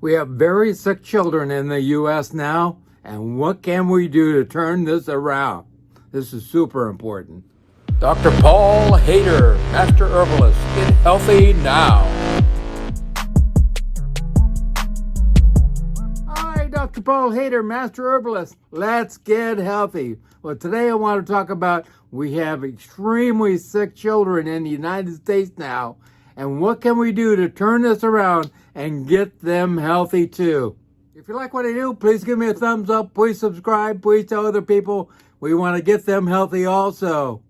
We have very sick children in the U.S. now, and what can we do to turn this around? This is super important. Dr. Paul Haider, Master Herbalist. Get healthy now. Hi, Dr. Paul Haider, Master Herbalist. Let's get healthy. Well, today I want to talk about we have extremely sick children in the United States now, and what can we do to turn this around and get them healthy too? If you like what I do, please give me a thumbs up. Please subscribe. Please tell other people. We want to get them healthy also.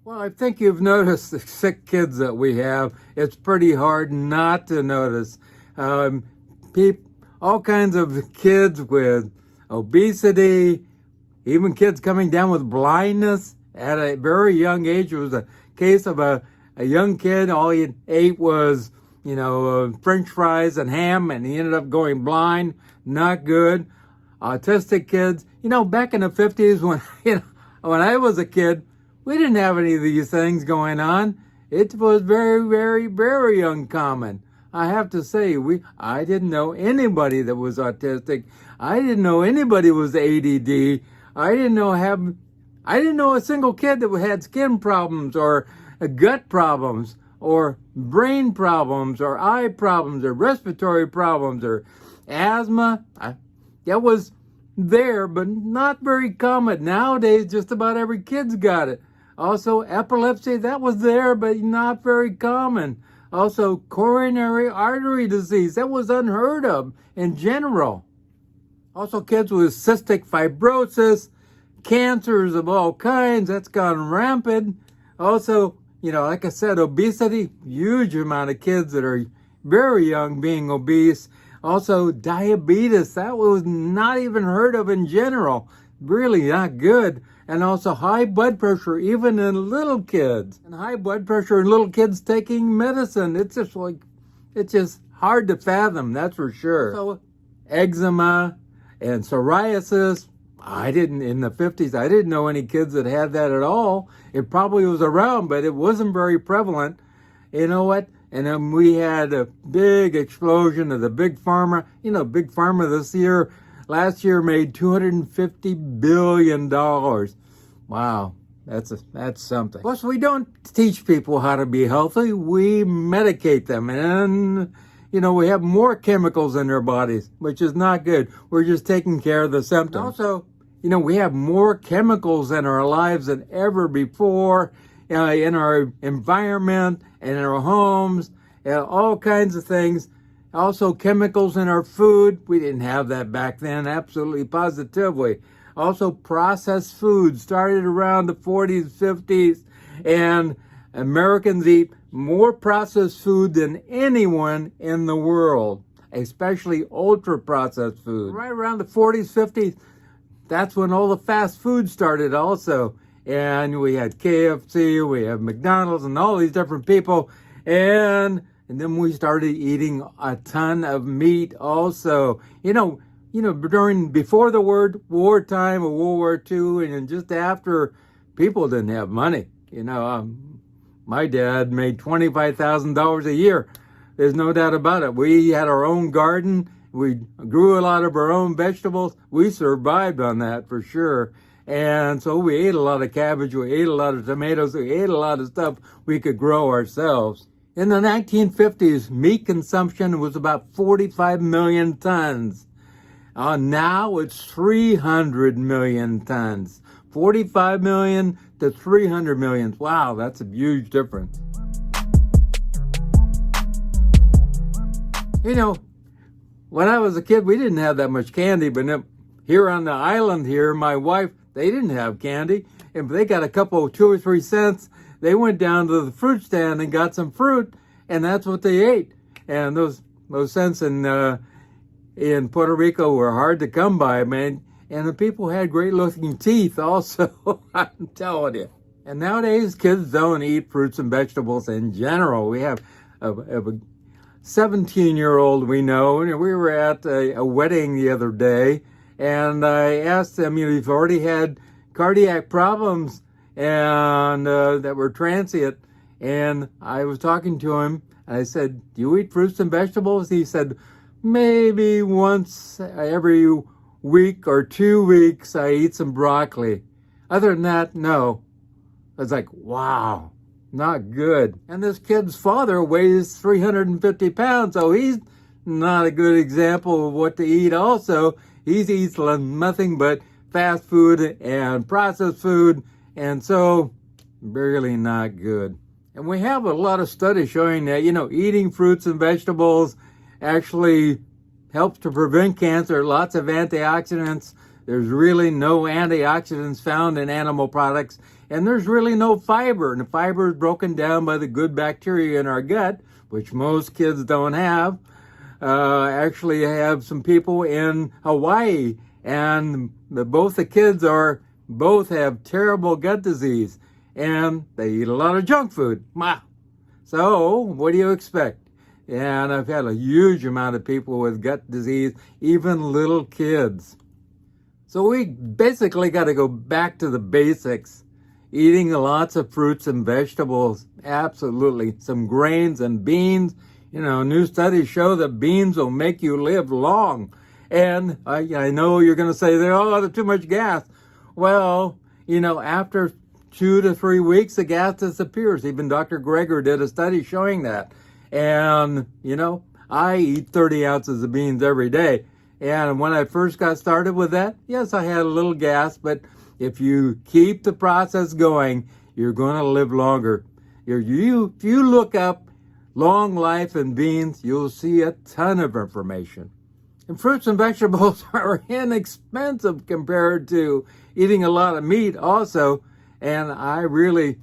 Well, I think you've noticed the sick kids that we have. It's pretty hard not to notice. All kinds of kids with obesity, even kids coming down with blindness at a very young age. It was a case of a young kid. All he ate was, French fries and ham, and he ended up going blind. Not good. Autistic kids. Back in the 50s when I was a kid, we didn't have any of these things going on. It was very, very, very uncommon. I have to say, I didn't know anybody that was autistic. I didn't know anybody was ADD. I didn't know a single kid that had skin problems or gut problems or brain problems or eye problems or respiratory problems or asthma. That was there, but not very common. Nowadays, just about every kid's got it. Also, epilepsy, that was there, but not very common. Also, coronary artery disease, that was unheard of in general. Also, kids with cystic fibrosis, cancers of all kinds, that's gone rampant. Also, like I said, obesity, huge amount of kids that are very young being obese. Also, diabetes, that was not even heard of in general. Really not good. And also high blood pressure, even in little kids. And high blood pressure in little kids taking medicine. It's just hard to fathom, that's for sure. So, eczema and psoriasis. In the 50s, I didn't know any kids that had that at all. It probably was around, but it wasn't very prevalent. You know what? And then we had a big explosion of the big pharma. Big pharma last year made $250 billion. Wow, that's something. Plus, we don't teach people how to be healthy. We medicate them. And, we have more chemicals in their bodies, which is not good. We're just taking care of the symptoms. Also, we have more chemicals in our lives than ever before, in our environment, in our homes, all kinds of things. Also, chemicals in our food. We didn't have that back then, absolutely positively. Also, processed food started around the 40s, 50s, and Americans eat more processed food than anyone in the world, especially ultra-processed food. Right around the 40s, 50s, that's when all the fast food started also. And we had KFC, we have McDonald's, and all these different people. And then we started eating a ton of meat also. Before the wartime of World War II and just after, people didn't have money. My dad made $25,000 a year. There's no doubt about it. We had our own garden. We grew a lot of our own vegetables. We survived on that for sure. And so we ate a lot of cabbage. We ate a lot of tomatoes. We ate a lot of stuff we could grow ourselves. In the 1950s, meat consumption was about 45 million tons. Now it's 300 million tons. 45 million to 300 million. Wow, that's a huge difference. When I was a kid, we didn't have that much candy, but here on the island here, my wife, they didn't have candy. If they got a couple, 2 or 3 cents, they went down to the fruit stand and got some fruit, and that's what they ate. And those cents in Puerto Rico were hard to come by, man. And the people had great-looking teeth also, I'm telling you. And nowadays, kids don't eat fruits and vegetables in general. We have a 17-year-old we know, and we were at a wedding the other day, and I asked them, you've already had cardiac problems and that were transient. And I was talking to him, and I said, do you eat fruits and vegetables? He said, maybe once every week or 2 weeks I eat some broccoli. Other than that, no. It's like, wow, not good. And this kid's father weighs 350 pounds, so he's not a good example of what to eat also. He eats nothing but fast food and processed food, and so really not good. And we have a lot of studies showing that, eating fruits and vegetables actually helps to prevent cancer, lots of antioxidants. There's really no antioxidants found in animal products, and there's really no fiber. And the fiber is broken down by the good bacteria in our gut, which most kids don't have. Actually, I have some people in Hawaii, and both the kids both have terrible gut disease, and they eat a lot of junk food. Wow. So, what do you expect? And I've had a huge amount of people with gut disease, even little kids. So we basically got to go back to the basics. Eating lots of fruits and vegetables, absolutely. Some grains and beans. New studies show that beans will make you live long. And I know you're going to say, there's too much gas. Well, after 2 to 3 weeks, the gas disappears. Even Dr. Greger did a study showing that. And, I eat 30 ounces of beans every day. And when I first got started with that, yes, I had a little gas, but if you keep the process going, you're going to live longer. If you look up long life in beans, you'll see a ton of information. And fruits and vegetables are inexpensive compared to eating a lot of meat also. And I really,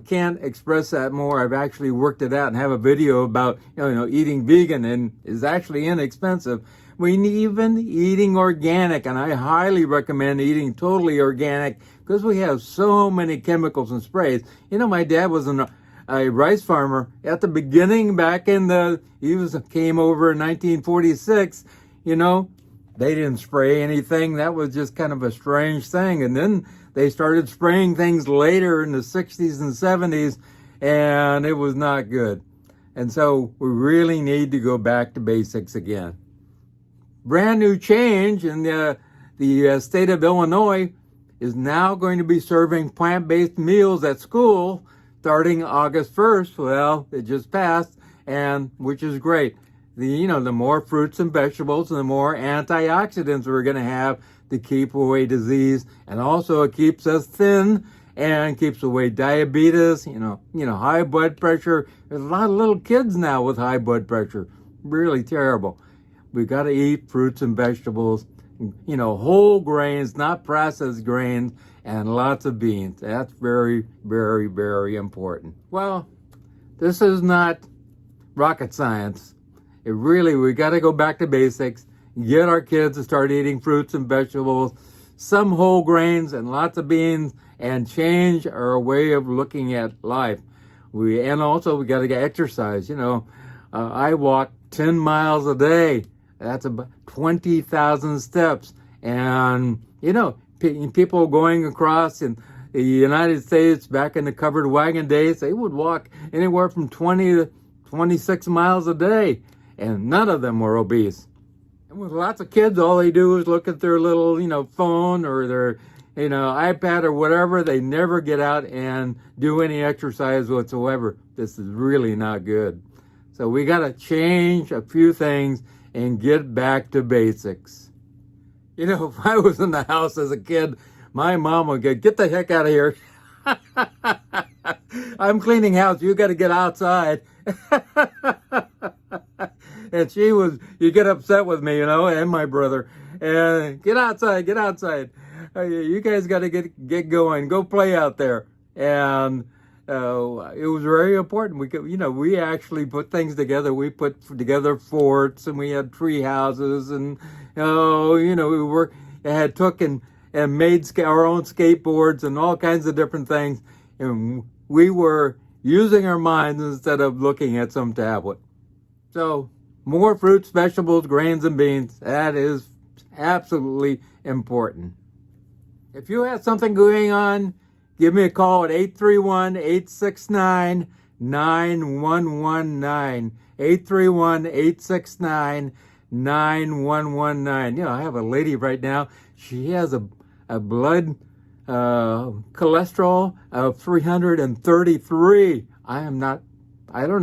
can't express that more. I've actually worked it out and have a video about, eating vegan, and is actually inexpensive. Even eating organic, and I highly recommend eating totally organic because we have so many chemicals and sprays. My dad was a rice farmer at the beginning back in came over in 1946, they didn't spray anything. That was just kind of a strange thing. And then they started spraying things later in the 60s and 70s, and it was not good. And so we really need to go back to basics again. Brand new change in the state of Illinois is now going to be serving plant-based meals at school starting August 1st. Well, it just passed, and which is great. The more fruits and vegetables and the more antioxidants we're going to have to keep away disease, and also it keeps us thin and keeps away diabetes, high blood pressure. There's a lot of little kids now with high blood pressure. Really terrible. We got to eat fruits and vegetables, whole grains, not processed grains, and lots of beans. That's very, very, very important. Well, this is not rocket science. We got to go back to basics, get our kids to start eating fruits and vegetables, some whole grains and lots of beans, and change our way of looking at life. And also we got to get exercise. I walk 10 miles a day. That's about 20,000 steps. And, people going across in the United States back in the covered wagon days, they would walk anywhere from 20 to 26 miles a day. And none of them were obese. And with lots of kids, all they do is look at their little, phone or their, iPad or whatever. They never get out and do any exercise whatsoever. This is really not good. So we got to change a few things and get back to basics. If I was in the house as a kid, my mom would get the heck out of here. I'm cleaning house. You got to get outside. And you get upset with me, and my brother. And get outside. You guys got to get going. Go play out there. And it was very important. We actually put things together. We put together forts, and we had tree houses, and we took and made our own skateboards and all kinds of different things. And we were using our minds instead of looking at some tablet. So more fruits, vegetables, grains, and beans. That is absolutely important. If you have something going on, give me a call at 831-869-9119. 831-869-9119. 9119. You know, I have a lady right now. She has a blood cholesterol of 333. I don't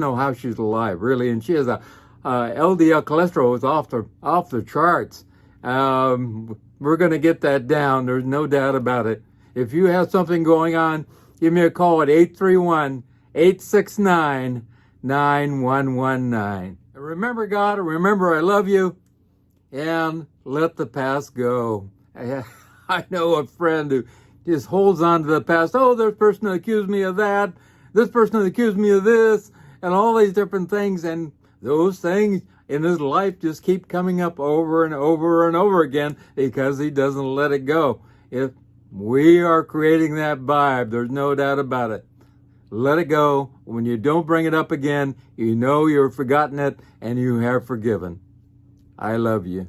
know how she's alive, really. And she has a LDL cholesterol is off the charts. We're going to get that down. There's no doubt about it. If you have something going on, give me a call at 831-869-9119. Remember God, remember I love you, and let the past go. I know a friend who just holds on to the past. Oh, this person accused me of that. This person accused me of this, and all these different things. And those things in his life just keep coming up over and over and over again because he doesn't let it go. If we are creating that vibe, there's no doubt about it. Let it go. When you don't bring it up again, you know you've forgotten it and you have forgiven. I love you.